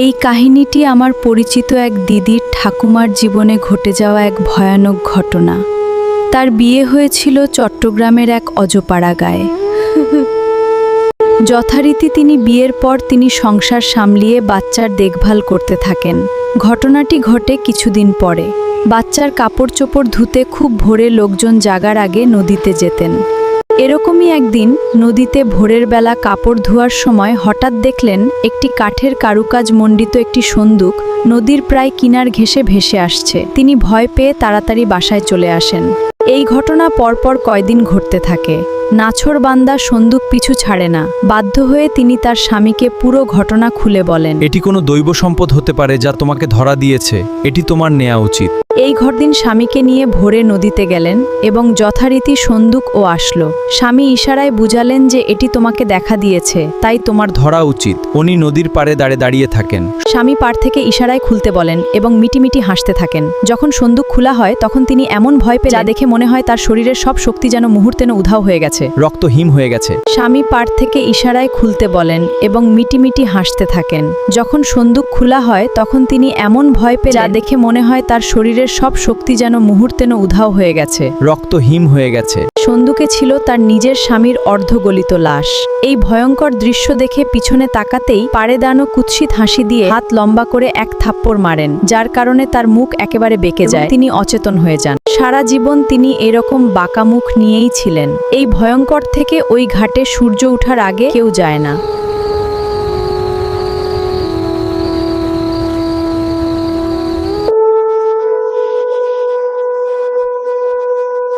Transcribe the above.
এই কাহিনীটি আমার পরিচিত এক দিদির ঠাকুমার জীবনে ঘটে যাওয়া এক ভয়ানক ঘটনা। তার বিয়ে হয়েছিল চট্টগ্রামের এক অজপাড়া গায়ে। যথারীতি তিনি বিয়ের পর তিনি সংসার সামলিয়ে বাচ্চার দেখভাল করতে থাকেন। ঘটনাটি ঘটে কিছুদিন পরে। বাচ্চার কাপড় চোপড় ধুতে খুব ভোরে লোকজন জাগার আগে নদীতে যেতেন। এরকমই একদিন নদীতে ভোরের বেলা কাপড় ধোয়ার সময় হঠাৎ দেখলেন একটি কাঠের কারুকাজ মণ্ডিত একটি সন্দুক নদীর প্রায় কিনার ঘেঁষে ভেসে আসছে। তিনি ভয় পেয়ে তাড়াতাড়ি বাসায় চলে আসেন। এই ঘটনা পরপর কয়দিন ঘটতে থাকে। নাছোড়বান্দা সন্দুক পিছু ছাড়ে না। বাধ্য হয়ে তিনি তার স্বামীকে পুরো ঘটনা খুলে বলেন। এটি কোনো দৈব সম্পদ হতে পারে যা তোমাকে ধরা দিয়েছে, এটি তোমার নেওয়া উচিত। এই ঘরদিন স্বামীকে নিয়ে ভোরে নদীতে গেলেন এবং যথারীতি সন্দুক ও আসলো। স্বামী ইশারায় বুঝালেন যে এটি তোমাকে দেখা দিয়েছে, তাই তোমার ধরা উচিত। উনি নদীর পাড়ে দাঁড়িয়ে থাকেন। স্বামী পাড় থেকে ইশারায় খুলতে বলেন এবং মিটিমিটি হাসতে থাকেন। যখন সন্দুক খোলা হয় তখন তিনি এমন ভয় পেয়ে যা দেখে মনে হয় তার শরীরের সব শক্তি যেন মুহূর্তেন উধাও হয়ে গেছে, রক্ত হিম হয়ে গেছে। স্বামী পাড় থেকে ইশারায় খুলতে বলেন এবং মিটিমিটি হাসতে থাকেন। যখন সন্দুক খোলা হয় তখন তিনি এমন ভয় পেয়ে যা দেখে মনে হয় তার শরীরের সব শক্তি যেন মুহূর্তেন উধাও হয়ে গেছে, রক্ত হিম হয়ে গেছে। সন্দুকে ছিল তার নিজের স্বামীর অর্ধগলিত লাশ। এই ভয়ঙ্কর দৃশ্য দেখে পিছনে তাকাতেই পাড়ে দাঁড়ানো কুৎসিত হাসি দিয়ে হাত লম্বা করে এক থাপ্পড় মারেন, যার কারণে তার মুখ একেবারে বেঁকে যায়। তিনি অচেতন হয়ে যান। সারা জীবন তিনি এরকম বাঁকা মুখ নিয়েই ছিলেন। এই ভয়ঙ্কর থেকে ওই ঘাটে সূর্য ওঠার আগে কেউ যায় না।